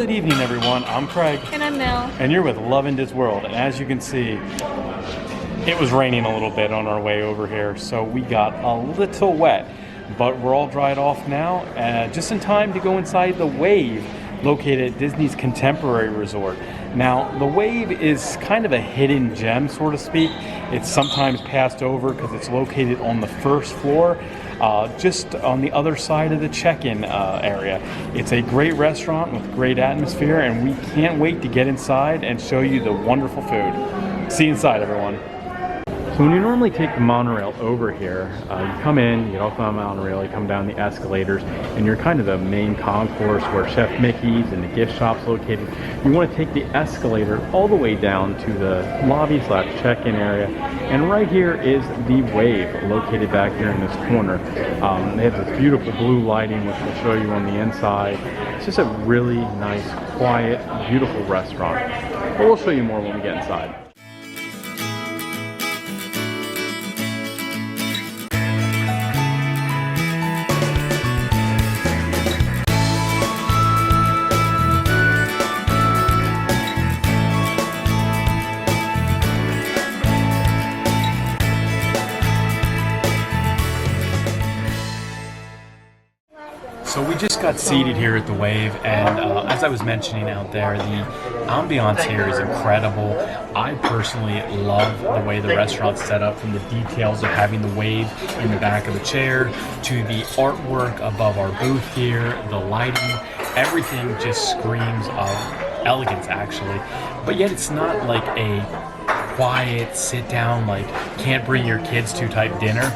Good evening, everyone. I'm Craig. And I'm Mel. And you're with Lovindisworld. And as you can see, it was raining a little bit on our way over here, so we got a little wet. But we're all dried off now, just in time to go inside TheWave, located at Disney's Contemporary Resort. Now, TheWave is kind of a hidden gem, so to speak. It's sometimes passed over because it's located on the first floor, just on the other side of the check-in area. It's a great restaurant with great atmosphere, and we can't wait to get inside and show you the wonderful food. See you inside, everyone. So when you normally take the monorail over here, you come in, you get off on the monorail, you come down the escalators, and you're kind of the main concourse where Chef Mickey's and the gift shop's located. You want to take the escalator all the way down to the lobby/check-in area, and right here is TheWave, located back here in this corner. They have this beautiful blue lighting, which we'll show you on the inside. It's just a really nice, quiet, beautiful restaurant. But we'll show you more when we get inside. So we just got seated here at TheWave, and as I was mentioning out there, the ambiance here is incredible. I personally love the way the restaurant's set up, from the details of having the wave in the back of the chair to the artwork above our booth here, the lighting. Everything just screams of elegance, actually. But yet it's not like a quiet, sit down, like can't bring your kids to type dinner,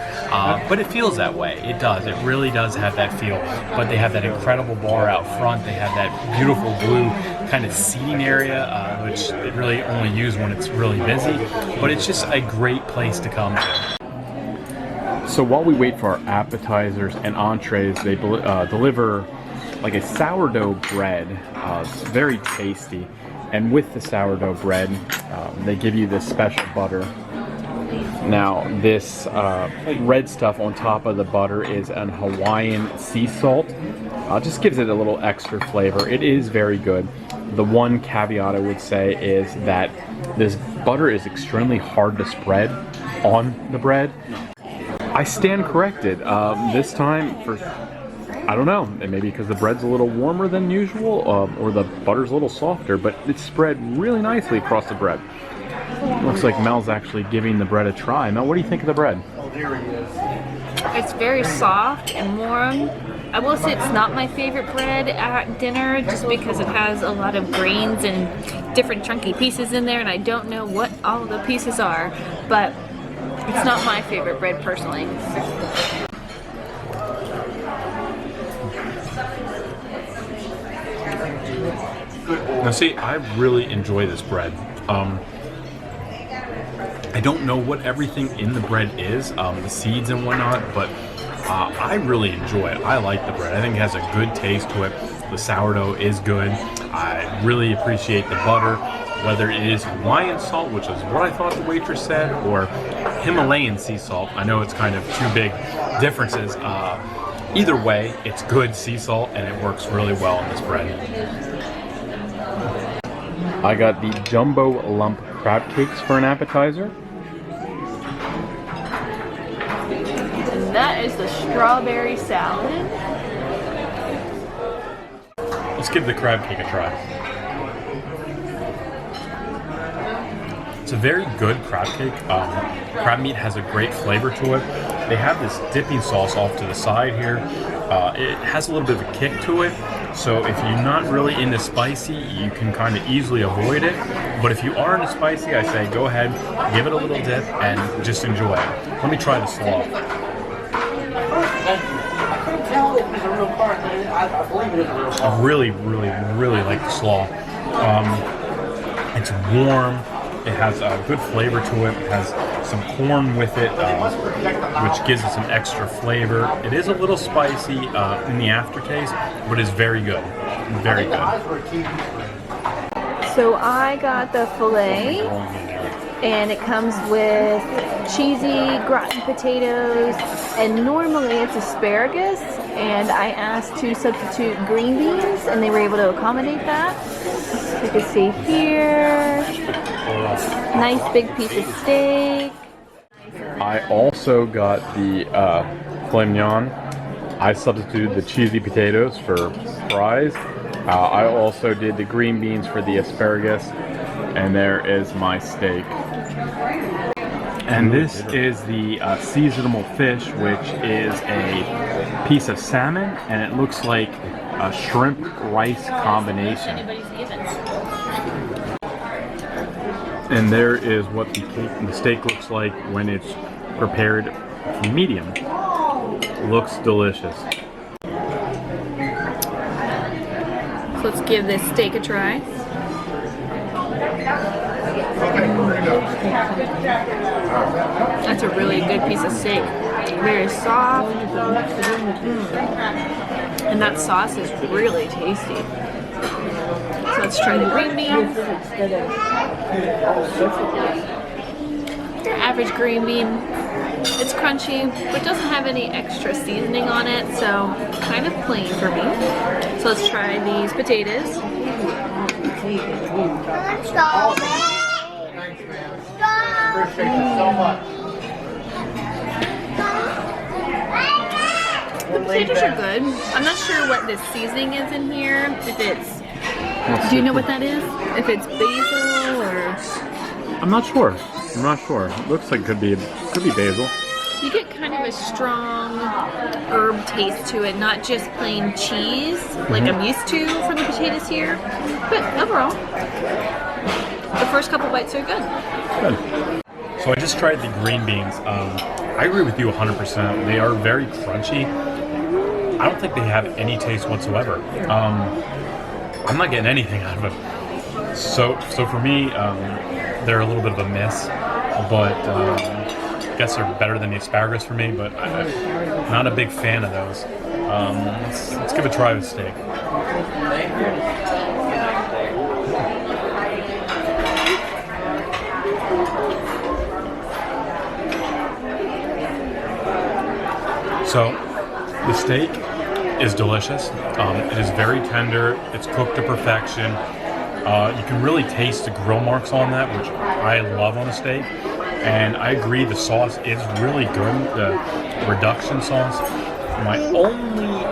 but it feels that way. It does. It really does have that feel. But they have that incredible bar out front. They have that beautiful blue kind of seating area, which they really only use when it's really busy. But it's just a great place to come to. So while we wait for our appetizers and entrees, they deliver like a sourdough bread. It's very tasty. And with the sourdough bread, they give you this special butter. Now, this red stuff on top of the butter is an Hawaiian sea salt. Just gives it a little extra flavor. It is very good. The one caveat I would say is that this butter is extremely hard to spread on the bread. I stand corrected. This time, I don't know, maybe because the bread's a little warmer than usual, or the butter's a little softer, but it's spread really nicely across the bread. Looks like Mel's actually giving the bread a try. Mel, what do you think of the bread? It's very soft and warm. I will say it's not my favorite bread at dinner, just because it has a lot of grains and different chunky pieces in there, and I don't know what all of the pieces are, but it's not my favorite bread personally. Now see, I really enjoy this bread. I don't know what everything in the bread is, the seeds and whatnot, but I really enjoy it. I like the bread. I think it has a good taste to it. The sourdough is good. I really appreciate the butter, whether it is Hawaiian salt, which is what I thought the waitress said, or Himalayan sea salt. I know it's kind of two big differences. Either way, it's good sea salt, and it works really well in this bread. I got the jumbo lump crab cakes for an appetizer. And that is the strawberry salad. Let's give the crab cake a try. It's a very good crab cake. Crab meat has a great flavor to it. They have this dipping sauce off to the side here. It has a little bit of a kick to it. So if you're not really into spicy, you can kind of easily avoid it. But if you are into spicy, I say go ahead, give it a little dip, and just enjoy it. Let me try the slaw. I really like the slaw. It's warm. It has a good flavor to it. It has some corn with it, which gives it some extra flavor. It is a little spicy in the aftertaste, but it's very good. Very good. So I got the filet, and it comes with cheesy gratin potatoes, and normally it's asparagus, and I asked to substitute green beans, and they were able to accommodate that. You can see here, nice big piece of steak. I also got the filet mignon. I substituted the cheesy potatoes for fries. I also did the green beans for the asparagus, and there is my steak. And this is the seasonable fish, which is a piece of salmon, and it looks like a shrimp rice combination. And there is what the steak looks like when it's prepared medium. Looks delicious. So let's give this steak a try. That's a really good piece of steak. Very soft. And that sauce is really tasty. So let's try the green beans. Your average green bean. It's crunchy, but doesn't have any extra seasoning on it, so kind of plain for me. So let's try these potatoes. The potatoes are good. I'm not sure what this seasoning is in here. If it's, do you know what that is? If it's basil or? I'm not sure. It looks like could be basil. You get kind of a strong herb taste to it, not just plain cheese like I'm used to from the potatoes here. But overall, the first couple bites are good. So I just tried the green beans. I agree with you 100%. They are very crunchy. I don't think they have any taste whatsoever. I'm not getting anything out of it. So for me, they're a little bit of a miss, but I guess they're better than the asparagus for me, but I'm not a big fan of those. Let's give a try with steak. So the steak is delicious. It is very tender. It's cooked to perfection. You can really taste the grill marks on that, which I love on a steak. And I agree, the sauce is really good, the reduction sauce. My only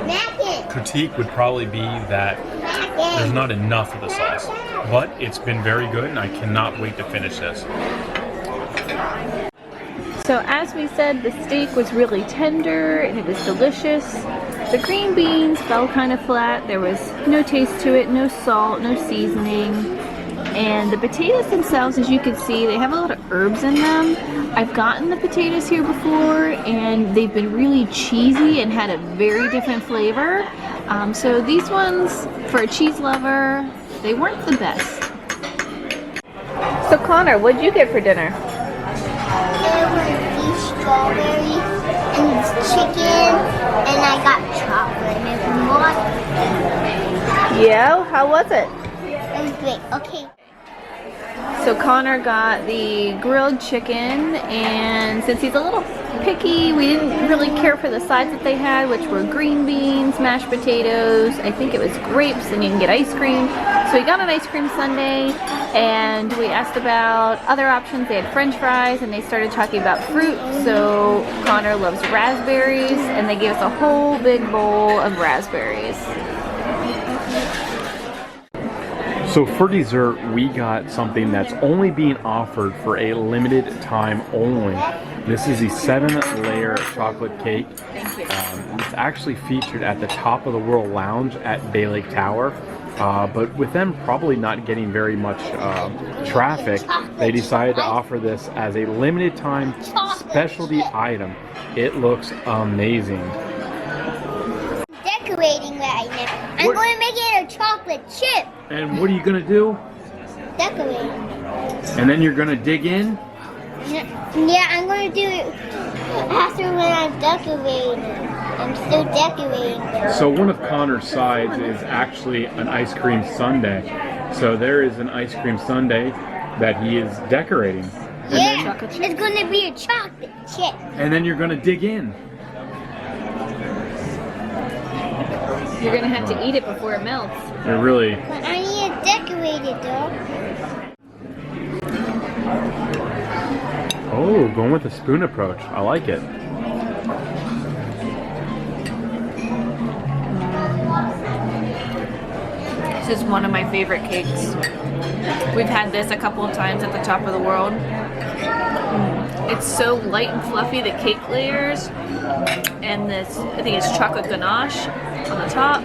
critique would probably be that there's not enough of the sauce. But it's been very good, and I cannot wait to finish this. So as we said, the steak was really tender and it was delicious. The green beans fell kind of flat. There was no taste to it, no salt, no seasoning. And the potatoes themselves, as you can see, they have a lot of herbs in them. I've gotten the potatoes here before and they've been really cheesy and had a very different flavor. So these ones, for a cheese lover, they weren't the best. So Connor, what did you get for dinner? There was beef strawberry and chicken, and I got chocolate and Yeah, how was it? it was great. Okay. So Connor got the grilled chicken, and since he's a little picky, we didn't really care for the sides that they had, which were green beans, mashed potatoes, I think it was grapes, and you can get ice cream. So we got an ice cream sundae, and we asked about other options. They had french fries, and they started talking about fruit. So Connor loves raspberries, and they gave us a whole big bowl of raspberries. So for dessert, we got something that's only being offered for a limited time only. This is the 7-layer chocolate cake. It's actually featured at the Top of the World Lounge at Bay Lake Tower. But with them probably not getting very much traffic, they decided to offer this as a limited time specialty item. It looks amazing. Decorating right now. I'm going to make it a chocolate chip. And what are you gonna do? Decorate. And then you're gonna dig in? Yeah, I'm going to do it after when I'm decorating. I'm still decorating. So one of Connor's sides is actually an ice cream sundae. So there is an ice cream sundae that he is decorating. Yeah, it's going to be a chocolate chip. And then you're gonna dig in. You're gonna have to eat it before it melts. It really. But I need it decorated though. Oh, going with the spoon approach. I like it. This is one of my favorite cakes. We've had this a couple of times at the Top of the World. It's so light and fluffy, the cake layers, and this, I think it's chocolate ganache on the top.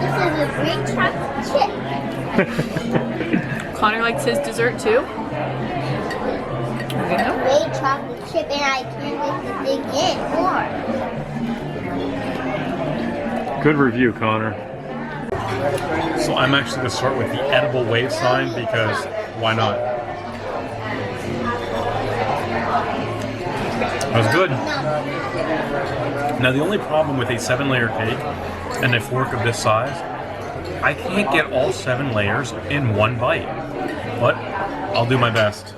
This is a great chocolate chip. Connor likes his dessert too. There you go. Great chocolate chip, and I can't wait to dig in more. Good review, Connor. So I'm actually going to start with the edible wave sign because why not? That was good. Now the only problem with a 7-layer cake and a fork of this size, I can't get all 7 layers in one bite, but I'll do my best.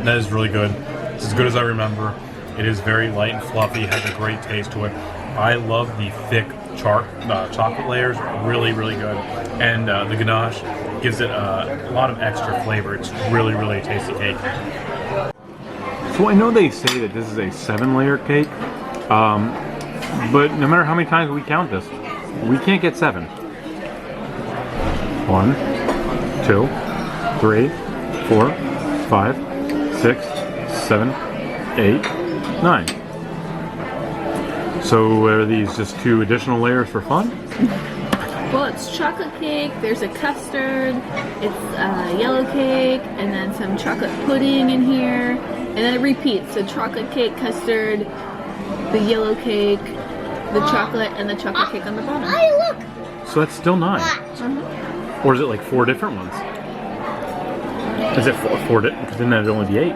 That is really good. It's as good as I remember. It is very light and fluffy, has a great taste to it. I love the thick chocolate layers, really, really good. And the ganache gives it a lot of extra flavor. It's really, really a tasty cake. So I know they say that this is a 7-layer cake, but no matter how many times we count this, we can't get 7. 1, 2, 3, 4, 5, 6, 7, 8, 9. So are these just 2 additional layers for fun? Well, it's chocolate cake, there's a custard, it's a yellow cake, and then some chocolate pudding in here. And then it repeats, the chocolate cake, custard, the yellow cake, the chocolate, and the chocolate cake on the bottom. Oh, look! So that's still 9. Or is it like 4 different ones? Is it 4 because then that'd only be 8.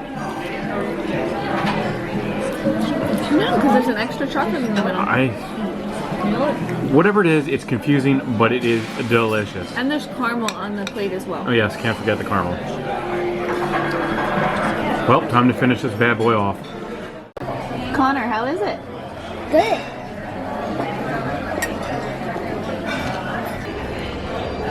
No, because there's an extra chocolate in the middle. Whatever it is, it's confusing, but it is delicious. And there's caramel on the plate as well. Oh yes, can't forget the caramel. Well, time to finish this bad boy off. Connor, how is it? Good.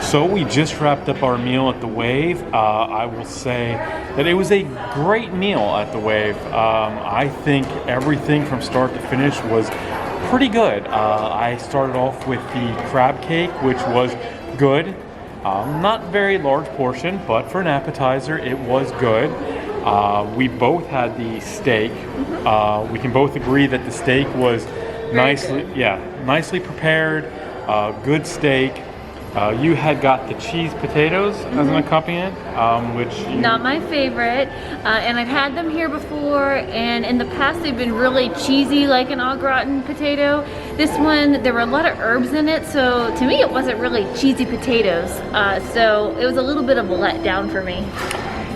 So we just wrapped up our meal at TheWave. I will say that it was a great meal at TheWave. I think everything from start to finish was pretty good. I started off with the crab cake, which was good. Not very large portion, but for an appetizer, it was good. We both had the steak. We can both agree that the steak was nicely prepared. Good steak. You had got the cheese potatoes as an accompaniment, which not my favorite, and I've had them here before, and in the past they've been really cheesy, like an au gratin potato. This one, there were a lot of herbs in it, so to me it wasn't really cheesy potatoes, so it was a little bit of a letdown for me.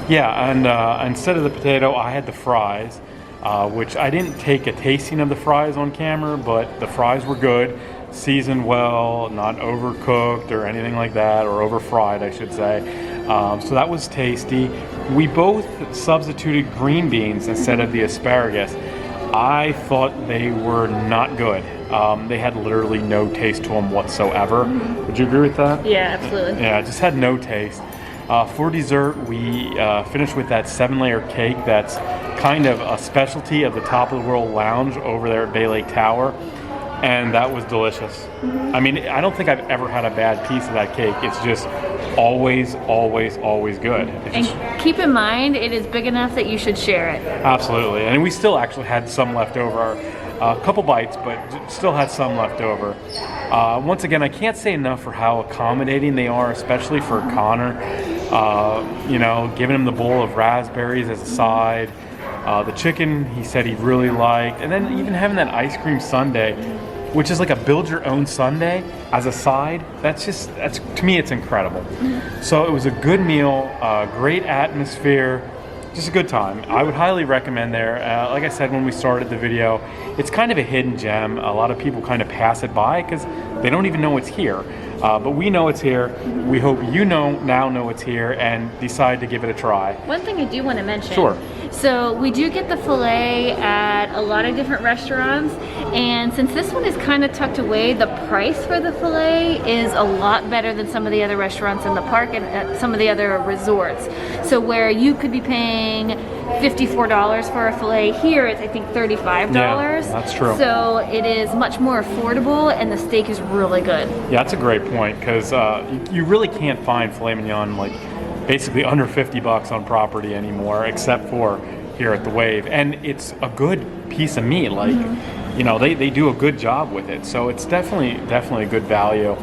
Yeah, and instead of the potato, I had the fries, which I didn't take a tasting of the fries on camera, but the fries were good. Seasoned well, not overcooked or anything like that, or over fried, I should say. So that was tasty. We both substituted green beans instead of the asparagus. I thought they were not good. They had literally no taste to them whatsoever. Would you agree with that? Yeah, absolutely. Yeah, it just had no taste. For dessert, we finished with that 7-layer cake that's kind of a specialty of the Top of the World Lounge over there at Bay Lake Tower. And that was delicious. I mean, I don't think I've ever had a bad piece of that cake. It's just always, always, always good. And keep in mind, it is big enough that you should share it. Absolutely. And we still actually had some left over. A couple bites, but still had some left over. Once again, I can't say enough for how accommodating they are, especially for Connor. You know, giving him the bowl of raspberries as a side. The chicken, he said he really liked. And then even having that ice cream sundae, which is like a build-your-own sundae as a side. That's to me, it's incredible. So it was a good meal, great atmosphere, just a good time. I would highly recommend there. Like I said when we started the video, it's kind of a hidden gem. A lot of people kind of pass it by because they don't even know it's here. But we know it's here. We hope you now know it's here and decide to give it a try. One thing I do want to mention. Sure. So we do get the filet at a lot of different restaurants, and since this one is kind of tucked away, the price for the filet is a lot better than some of the other restaurants in the park and at some of the other resorts. So where you could be paying $54 for a filet, here it's I think $35. Yeah, that's true. So it is much more affordable, and the steak is really good. Yeah, that's a great point, because you really can't find filet mignon like basically under 50 bucks on property anymore, except for here at TheWave. And it's a good piece of meat. Like, you know, they do a good job with it. So it's definitely a good value.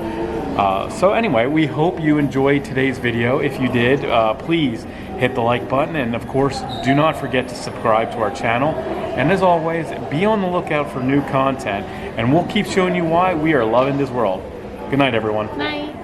So anyway, we hope you enjoyed today's video. If you did, please hit the like button. And of course, do not forget to subscribe to our channel. And as always, be on the lookout for new content. And we'll keep showing you why we are loving this world. Good night, everyone. Night.